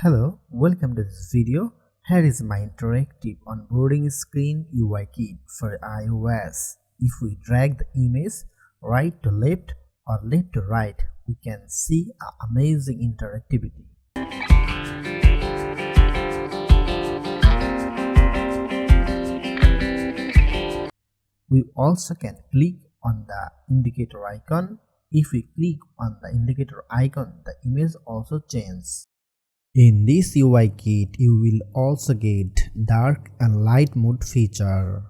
Hello, welcome to this video. Here is my interactive onboarding screen UI kit for iOS. If we drag the image right to left or left to right, we can see amazing interactivity. We also can click on the indicator icon. If we click on the indicator icon, the image also changes. In this UI kit, you will also get dark and light mode feature.